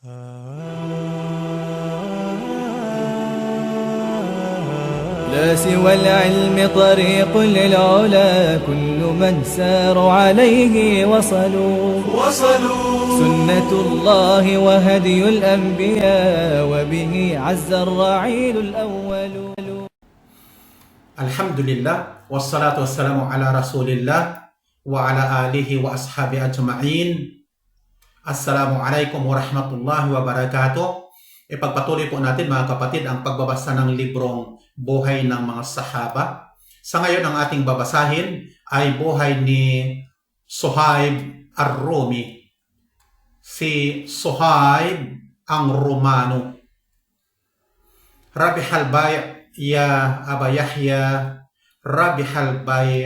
لا سوى العلم طريق للعلا، كل من ساروا عليه وصلوا. سنة الله وهدي الأنبياء، وبه عز الرعيل الأول. Alhamdulillah, wassalatu wassalamu ala rasulillah wa ala alihi wa ashabi ajma'in. Assalamualaikum warahmatullahi wabarakatuh. Ipagpatuloy po natin mga kapatid ang pagbabasa ng librong Buhay ng mga Sahaba. Sa ngayon ang ating babasahin ay buhay ni Suhaib ar-Rumi. Si Suhaib ang Romano. Rabihal bay' ya Aba Yahya, rabihal bay'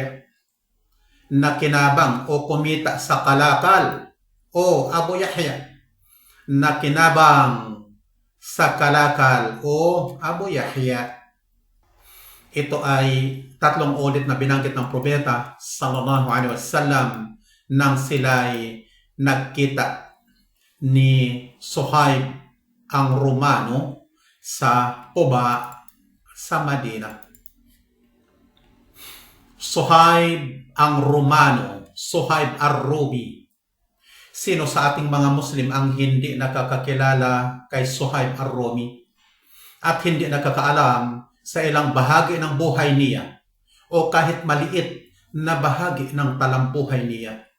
na kinabang o kumita sa kalakal, o Abu Yahya na kinabang sa kalakal, o Abu Yahya. Ito ay tatlong ulit na binanggit ng propeta sallallahu alaihi wasallam nang sila'y nagkita ni Suhaib ang Romano sa Quba sa Madina. Suhaib ang Romano, Suhaib ar-Rumi. Sino sa ating mga Muslim ang hindi nakakakilala kay Suhaib ar-Rumi at hindi nakakaalam sa ilang bahagi ng buhay niya o kahit maliit na bahagi ng talambuhay niya?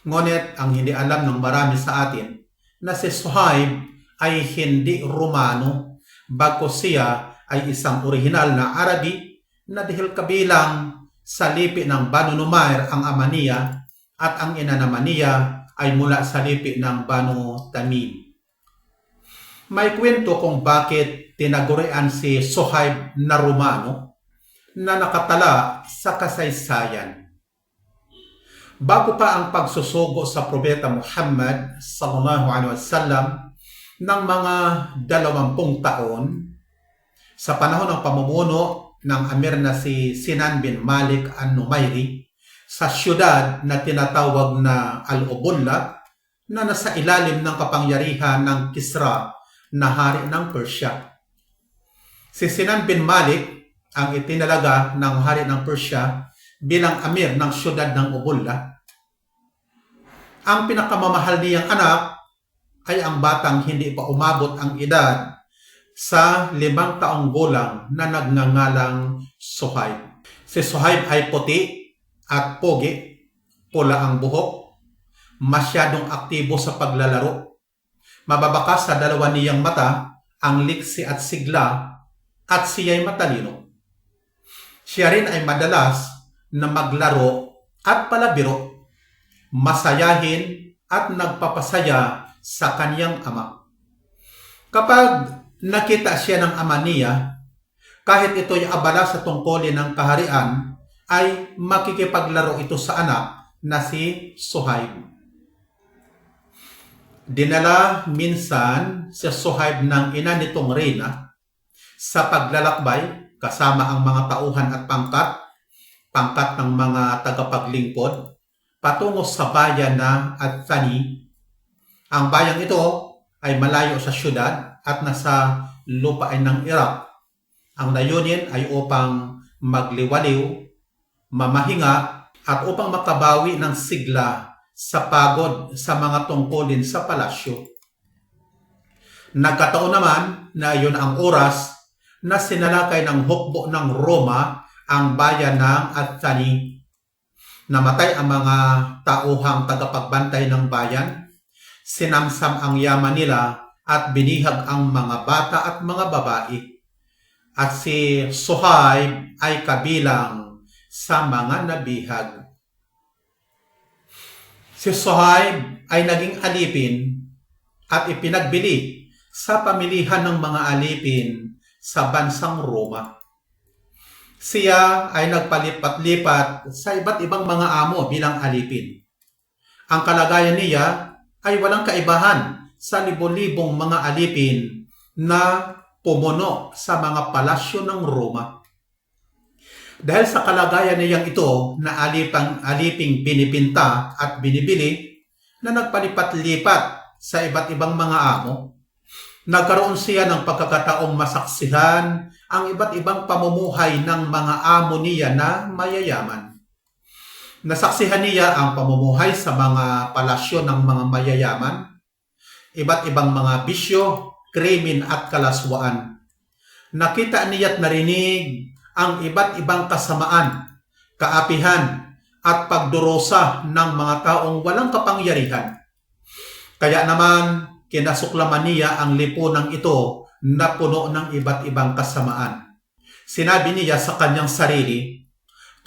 Ngunit ang hindi alam ng marami sa atin na si Suhaib ay hindi Romano, bagkus siya ay isang orihinal na Arabi na dahil kabilang sa lipi ng Banu Numair ang ama niya at ang ina naman niya ay mula sa lipi ng Banu Tamim. May kwento kung bakit tinagurian si Suhaib na Romano na nakatala sa kasaysayan. Bago pa ang pagsusugo sa Propeta Muhammad sallallahu alaihi wasallam ng mga 20 taon, sa panahon ng pamumuno ng Amir na si Sinan bin Malik an-Numayri sa siyudad na tinatawag na Al-Ubulla na nasa ilalim ng kapangyarihan ng Kisra na hari ng Persya. Si Sinan bin Malik ang itinalaga ng hari ng Persya bilang Amir ng siyudad ng Ubulla. Ang pinakamamahal niyang anak ay ang batang hindi pa umabot ang edad sa 5 taong gulang na nagngangalang Suhaib. Si Suhaib ay puti at pogi, pula ang buhok, masyadong aktibo sa paglalaro. Mababakas sa dalawa niyang mata ang liksi at sigla at siya'y matalino. Siya rin ay madalas na maglaro at palabiro, masayahin at nagpapasaya sa kaniyang ama. Kapag nakita siya ng ama niya, kahit ito'y abala sa tungkulin ng kaharian, ay makikipaglaro ito sa anak na si Suhaib. Dinala minsan si Suhaib ng ina nitong reyna sa paglalakbay kasama ang mga tauhan at pangkat ng mga tagapaglingkod patungo sa bayan na At-Thani. Ang bayang ito ay malayo sa syudad at nasa lupain ng Iraq. Ang layunin ay upang magliwaliw, mamahinga at upang makabawi ng sigla sa pagod sa mga tungkulin sa palasyo. Nagkataon naman na iyon ang oras na sinalakay ng hukbo ng Roma ang bayan ng At-Thani. Namatay ang mga tauhang tagapagbantay ng bayan, sinamsam ang yaman nila at binihag ang mga bata at mga babae. At si Suhaib ay kabilang sa mga nabihag. Si Suhaib ay naging alipin at ipinagbili sa pamilihan ng mga alipin sa bansang Roma. Siya ay nagpalipat-lipat sa iba't ibang mga amo bilang alipin. Ang kalagayan niya ay walang kaibahan sa libo-libong mga alipin na pumuno sa mga palasyo ng Roma. Dahil sa kalagayan niyang ito na aliping binibinta at binibili, na nagpalipat-lipat sa iba't ibang mga amo. Nagkaroon siya ng pagkakataong masaksihan ang iba't ibang pamumuhay ng mga amo niya na mayayaman. Nasaksihan niya ang pamumuhay sa mga palasyo ng mga mayayaman, iba't ibang mga bisyo, krimen at kalaswaan. Nakita niya at narinig ang iba't ibang kasamaan, kaapihan at pagdurusa ng mga taong walang kapangyarihan. Kaya naman, kinasuklaman niya ang lipunang ito na puno ng iba't ibang kasamaan. Sinabi niya sa kanyang sarili,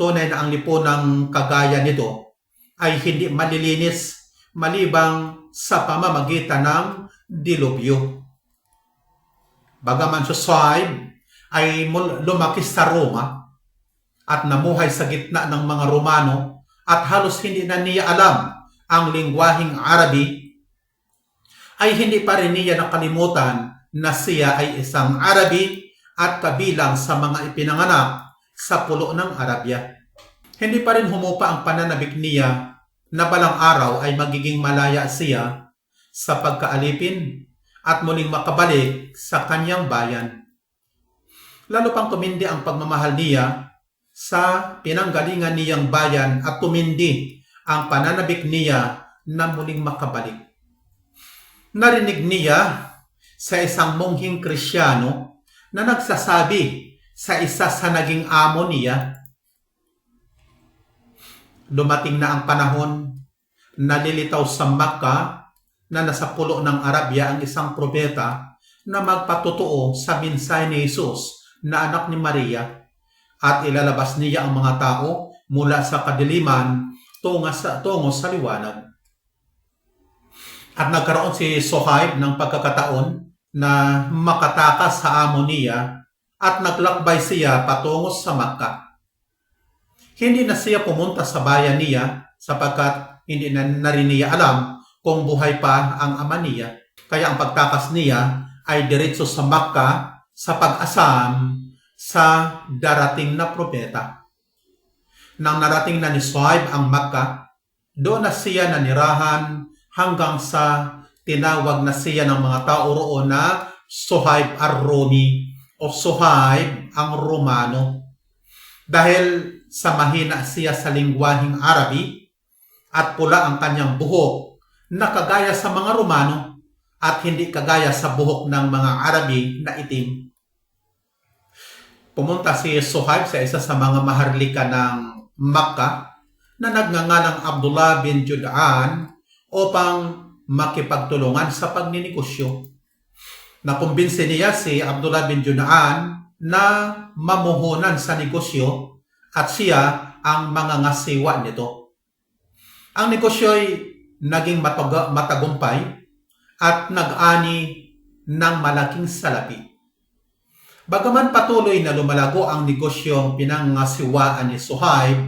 tunay na ang lipunang kagaya nito ay hindi malilinis malibang sa pamamagitan ng dilubyo. Bagaman si Suhaib ay lumaki sa Roma at namuhay sa gitna ng mga Romano at halos hindi na niya alam ang lingwaheng Arabi, ay hindi pa rin niya nakalimutan na siya ay isang Arabi at kabilang sa mga ipinanganak sa pulo ng Arabia. Hindi pa rin humupa ang pananabik niya na balang araw ay magiging malaya siya sa pagkaalipin at muling makabalik sa kanyang bayan. Lalo pang tumindi ang pagmamahal niya sa pinanggalingan niyang bayan at tumindi ang pananabik niya na muling makabalik. Narinig niya sa isang monghing Kristyano na nagsasabi sa isa sa naging amo niya, dumating na ang panahon na lilitaw sa Makkah na nasa pulo ng Arabia ang isang propeta na magpatotoo sa mensahe ni Jesus na anak ni Maria at ilalabas niya ang mga tao mula sa kadiliman tungo sa liwanag. At nagkaroon si Suhaib ng pagkakataon na makatakas sa amo niya at naglakbay siya patungo sa Makkah. Hindi na siya pumunta sa bayan niya sapagkat hindi na rin niya alam kung buhay pa ang ama niya. Kaya ang pagtakas niya ay diretso sa Makkah sa pag-asam sa darating na propeta. Nang narating na ni Suhaib ang Makkah, doon na siya nanirahan hanggang sa tinawag na siya ng mga tao roon na Suhaib ar-Rumi o Suhaib ang Romano. Dahil sa mahina siya sa lingwaheng Arabi at pula ang kanyang buhok na kagaya sa mga Romano at hindi kagaya sa buhok ng mga Arabi na itim. Pumunta si Suhaib sa isa sa mga maharlika ng Makkah na nagngangalang Abdullah bin Jud'an upang makipagtulungan sa pagninegosyo. Nakumbinsi niya si Abdullah bin Jud'an na mamuhunan sa negosyo at siya ang mangangasiwa nito. Ang negosyo ay naging matagumpay at nag-ani ng malaking salapi. Bagaman patuloy na lumalago ang negosyong pinangasiwaan ni Suhaib,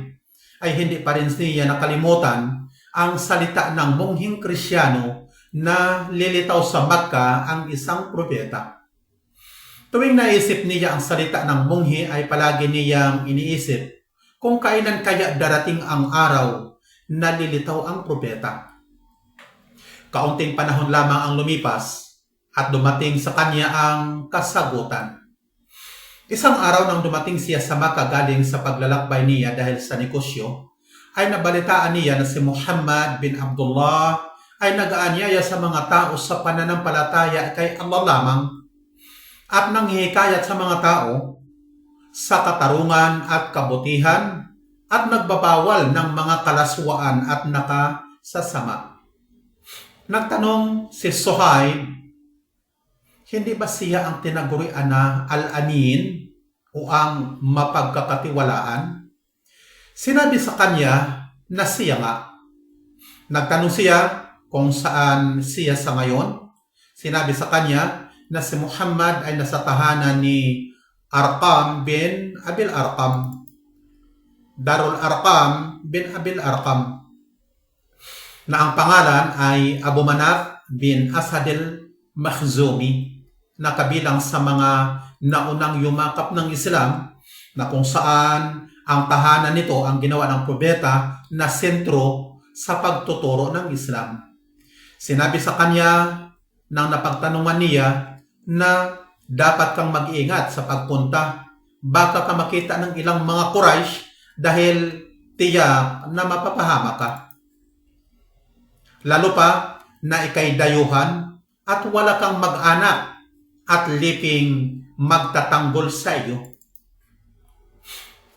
ay hindi pa rin niya nakalimutan ang salita ng monghing Kristyano na lilitaw sa Makkah ang isang propeta. Tuwing naisip niya ang salita ng monghe ay palagi niyang iniisip kung kailan kaya darating ang araw na lilitaw ang propeta. Kaunting panahon lamang ang lumipas at dumating sa kanya ang kasagutan. Isang araw nang dumating siya sa Makkah galing sa paglalakbay niya dahil sa negosyo, ay nabalitaan niya na si Muhammad bin Abdullah ay nag-aanyaya sa mga tao sa pananampalataya kay Allah lamang at nanghihikayat sa mga tao sa katarungan at kabutihan at nagbabawal ng mga kalaswaan at nakasasama. Nagtanong si Suhaib, hindi ba siya ang tinagurian na Al-Amin o ang mapagkakatiwalaan? Sinabi sa kanya na siya nga. Nagtanong siya kung saan siya sa ngayon. Sinabi sa kanya na si Muhammad ay nasa tahanan ni Arqam bin Abil Arqam. Darul Arqam bin Abil Arqam. Na ang pangalan ay Abu Manaf bin Asadil Makhzumi, na kabilang sa mga naunang yumakap ng Islam, na kung saan ang tahanan nito ang ginawa ng propeta na sentro sa pagtuturo ng Islam. Sinabi sa kanya nang napagtanungan niya na dapat kang mag-iingat sa pagpunta. Baka ka makita ng ilang mga Quraysh dahil tiyak na mapapahama ka. Lalo pa na ikay dayuhan at wala kang mag-anak at liping magtatanggol sa iyo.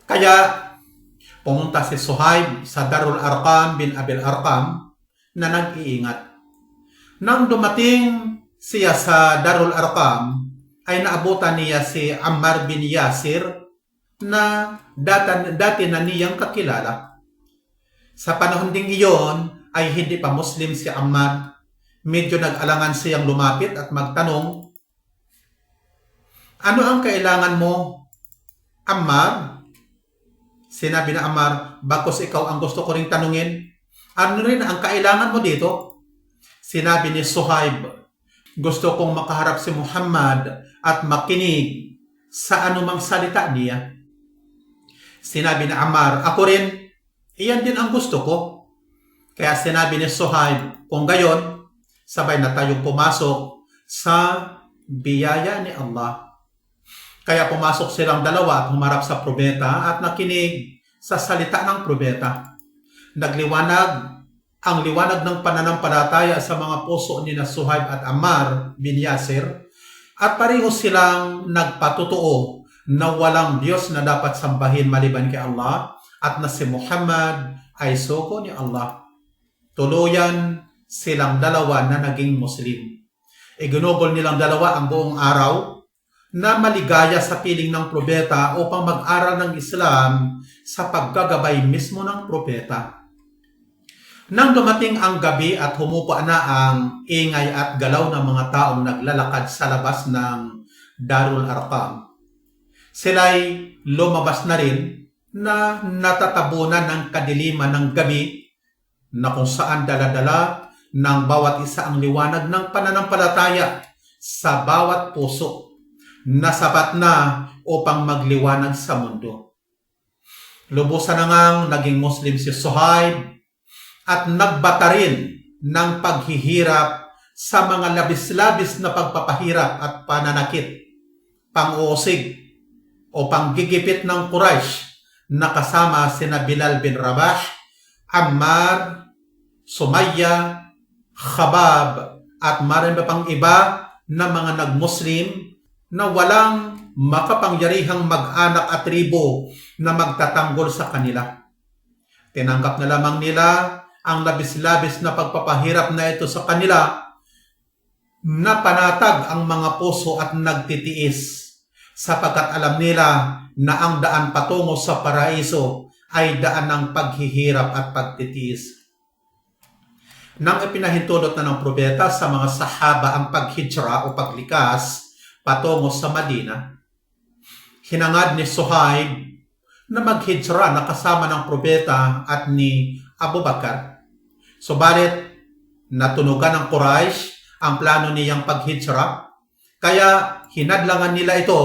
Kaya pumunta si Suhaib sa Darul Arqam bin Abil Arqam na nag-iingat. Nang dumating siya sa Darul Arqam, ay naabutan niya si Ammar bin Yasir na dati na niyang kakilala. Sa panahon ding iyon ay hindi pa Muslim si Ammar. Medyo nag-alangan siyang lumapit at magtanong, "Ano ang kailangan mo, Ammar?" Sinabi na Ammar, "Bakos ikaw ang gusto ko ring tanungin. Ano rin ang kailangan mo dito?" Sinabi ni Suhaib, "Gusto kong makaharap si Muhammad at makinig sa anumang salita niya." Sinabi ni Ammar, "Ako rin, iyan din ang gusto ko." Kaya sinabi ni Suhaib, "Kung gayon, sabay na tayong pumasok sa biyaya ni Allah." Kaya pumasok silang dalawa at humarap sa propeta at nakinig sa salita ng propeta. Nagliwanag ang liwanag ng pananampalataya sa mga puso ni Suhaib at Ammar bin Yasir at pareho silang nagpatotoo na walang Diyos na dapat sambahin maliban kay Allah at na si Muhammad ay sugo ni Allah. Tuluyan silang dalawa na naging Muslim. Iginugol nilang dalawa ang buong araw na maligaya sa piling ng propeta upang mag-aral ng Islam sa paggagabay mismo ng propeta. Nang dumating ang gabi at humupa na ang ingay at galaw ng mga taong naglalakad sa labas ng Darul Arqam, sila'y lumabas na rin na natatabunan ng kadiliman ng gabi na kung saan dala-dala ng bawat isa ang liwanag ng pananampalataya sa bawat puso na sapat na upang magliwanag sa mundo. Lubusan na ngang naging Muslim si Suhaib at nagbata rin ng paghihirap sa mga labis-labis na pagpapahirap at pananakit, pang-uusig o panggigipit ng Quraysh na kasama sina Bilal bin Rabah, Ammar, Sumayya, Khabab at marami pang iba na mga nag-Muslim na walang makapangyarihang mag-anak at tribo na magtatanggol sa kanila. Tinanggap na lamang nila ang labis-labis na pagpapahirap na ito sa kanila, na panatag ang mga puso at nagtitiis sapagkat alam nila na ang daan patungo sa paraiso ay daan ng paghihirap at pagtitiis. Nang ipinahintulot na ng propeta sa mga sahaba ang paghijra o paglikas patungo sa Madina, hinangad ni Suhaib na maghijra na kasama ng propeta at ni Abu Bakar. Subalit, natunugan ng Quraysh ang plano niyang paghijra, kaya hinadlangan nila ito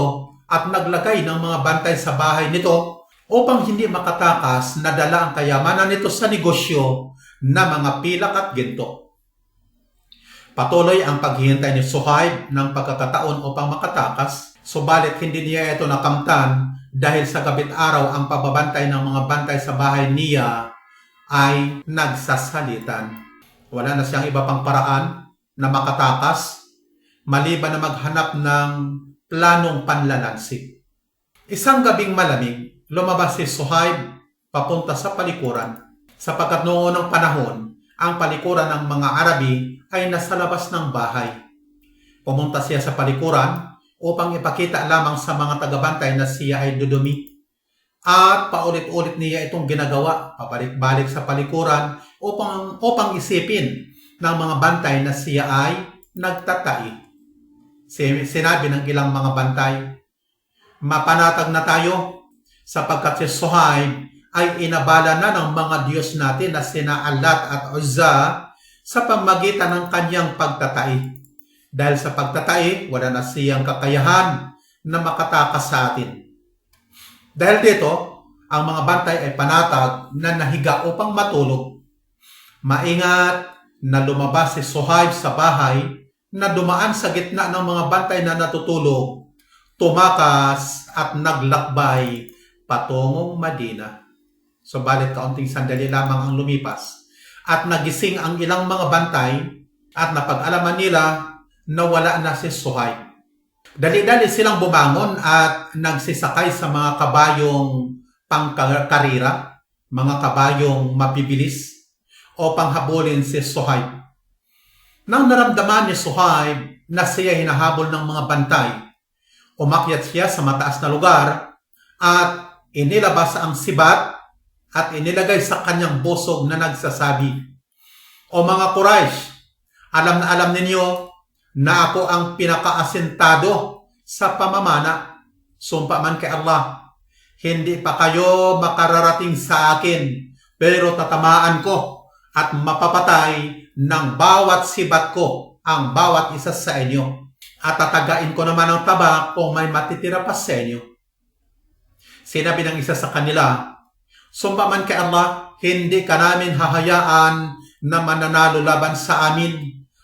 at naglagay ng mga bantay sa bahay nito upang hindi makatakas na dala ang kayamanan nito sa negosyo na mga pilak at ginto. Patuloy ang paghihintay ni Suhaib ng pagkakataon upang makatakas, subalit hindi niya ito nakamtan dahil sa gabit araw ang pagbabantay ng mga bantay sa bahay niya ay nagsasalitan. Wala na siyang iba pang paraan na makatakas maliban na maghanap ng planong panlalansik. Isang gabing malamig, lumabas si Suhaib papunta sa palikuran, sapagkat noong unang panahon, ang palikuran ng mga Arabi ay nasa labas ng bahay. Pumunta siya sa palikuran upang ipakita lamang sa mga tagabantay na siya ay dudumi. At paulit-ulit niya itong ginagawa, pabalik-balik sa palikuran upang isipin ng mga bantay na siya ay nagtatai. Sinabi ng ilang mga bantay, "Mapanatag na tayo sapagkat si Suhaib ay inabala na ng mga Diyos natin na sina Allat at Uzza sa pamagitan ng kanyang pagtatai. Dahil sa pagtatai, wala na siyang kakayahan na makatakas sa atin." Dahil dito, ang mga bantay ay panatag na nahiga upang matulog. Maingat na lumabas si Suhaib sa bahay na dumaan sa gitna ng mga bantay na natutulog, tumakas at naglakbay patungong Madina. Subalit kaunting sandali lamang ang lumipas at nagising ang ilang mga bantay at napag-alaman nila na wala na si Suhaib. Dali-dali silang bumangon at nagsisakay sa mga kabayong pangkarira, mga kabayong mabibilis upang habulin si Suhaib. Nang naramdaman ni Suhaib na siya hinahabol ng mga bantay, umakyat siya sa mataas na lugar at inilabas ang sibat at inilagay sa kanyang busog na nagsasabi, "O mga Quraysh, alam na alam ninyo na ako ang pinakaasintado sa pamamana. Sumpa man kay Allah, hindi pa kayo makararating sa akin, pero tatamaan ko at mapapatay ng bawat sibat ko ang bawat isa sa inyo. At tatagain ko naman ang taba kung may matitira pa sa inyo." Sinabi ng isa sa kanila, "Sumpa man kay Allah, hindi ka namin hahayaan na mananalo laban sa amin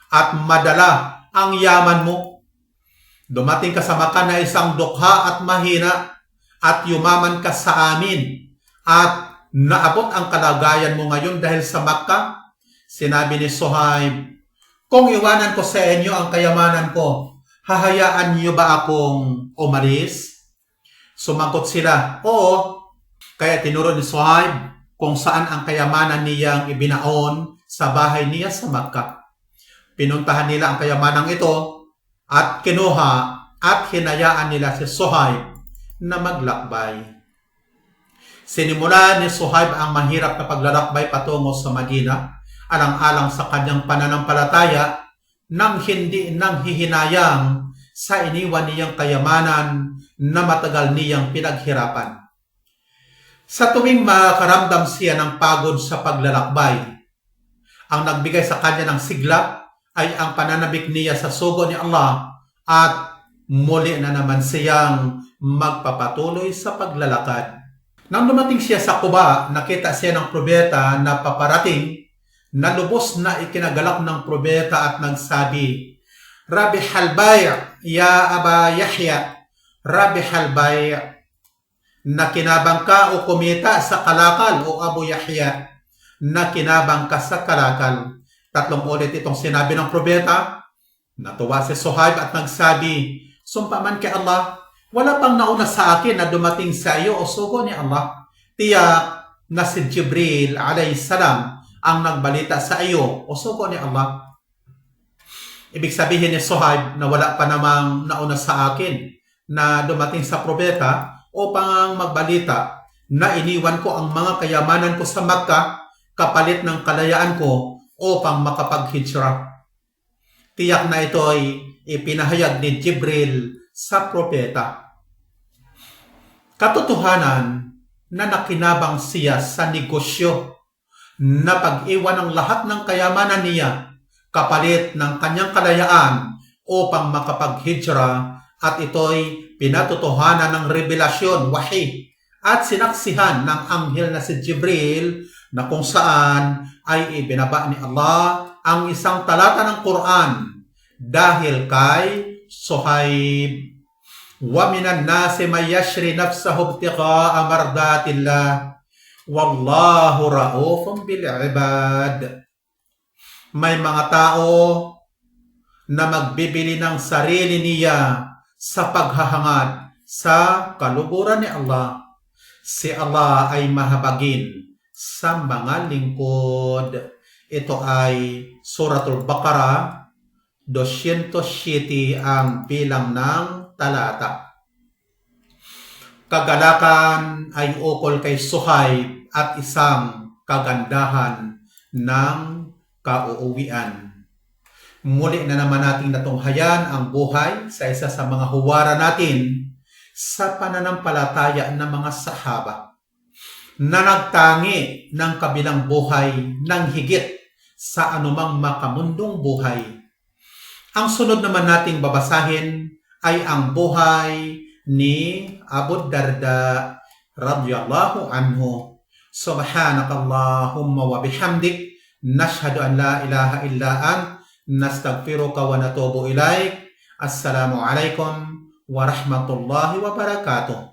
at madala ang yaman mo. Dumating ka sa Makkah na isang dukha at mahina at yumaman ka sa amin at naabot ang kalagayan mo ngayon dahil sa Makkah." Sinabi ni Suhaib, "Kung iwanan ko sa inyo ang kayamanan ko, hahayaan niyo ba akong umalis?" Sumagot sila, "Oo." Kaya tinuro ni Suhaib kung saan ang kayamanan niyang ibinaon sa bahay niya sa Makkah. Pinuntahan nila ang kayamanang ito at kinuha at hinayaan nila si Suhaib na maglakbay. Sinimula ni Suhaib ang mahirap na paglalakbay patungo sa Madina, alang-alang sa kanyang pananampalataya, nang hindi nang hihinayang sa iniwan niyang kayamanan na matagal niyang pinaghirapan. Sa tuwing makaramdam siya ng pagod sa paglalakbay, ang nagbigay sa kanya ng sigla ay ang pananabik niya sa sugo ni Allah at muli na naman siyang magpapatuloy sa paglalakad. Nang dumating siya sa Quba, nakita siya ng probeta na paparating na lubos na ikinagalak ng probeta at nagsabi, "Rabi halbay' ya Aba Yahya, Rabi halbay', nakinabang ka o kumita sa kalakal o Abu Yahya, nakinabang ka sa kalakal." 3 ulit itong sinabi ng probeta. Natuwa si Suhaib at nagsabi, "Sumpa man kay Allah, wala pang nauna sa akin na dumating sa iyo o sugo ni Allah. Tiyak na si Jibril alayhisalam ang nagbalita sa iyo o sugo ni Allah." Ibig sabihin ni Suhaib na wala pa namang nauna sa akin na dumating sa probeta upang magbalita na iniwan ko ang mga kayamanan ko sa Makkah kapalit ng kalayaan ko upang makapag-hijrah. Tiyak na ito ay ipinahayag ni Jibril sa propeta. Katotohanan na nakinabang siya sa negosyo na pag-iwan ng lahat ng kayamanan niya kapalit ng kanyang kalayaan upang makapag-hijrah, at ito'y pinatotohanan ng revelasyon, wahi, at sinaksihan ng anghel na si Jibril na kung saan ay ibinaba ni Allah ang isang talata ng Quran dahil kay Suhaib. "Wa minan nasi may yashri nafsahu ibtiqa'a mardatillah, wallahu ra'ufun bil ibad." May mga tao na magbibili ng sarili niya sa paghahangad sa kaluguran ni Allah. Si Allah ay mahabagin sa mga lingkod. Ito ay Suratul Baqarah, 207 ang bilang ng talata. Kagalakan ay ukol kay Suhaib at isang kagandahan ng kauuwian. Muli na naman nating natunghayan ang buhay sa isa sa mga huwara natin sa pananampalataya ng mga sahaba na nagtangi ng kabilang buhay ng higit sa anumang makamundong buhay. Ang sunod naman nating babasahin ay ang buhay ni Abu Darda radhiyallahu anhu. Subhanakallahumma wa bihamdik, nashhadu an la ilaha illa ant, nastaghfiruka wa natubu ilaik. Assalamu alaikum warahmatullahi wabarakatuh.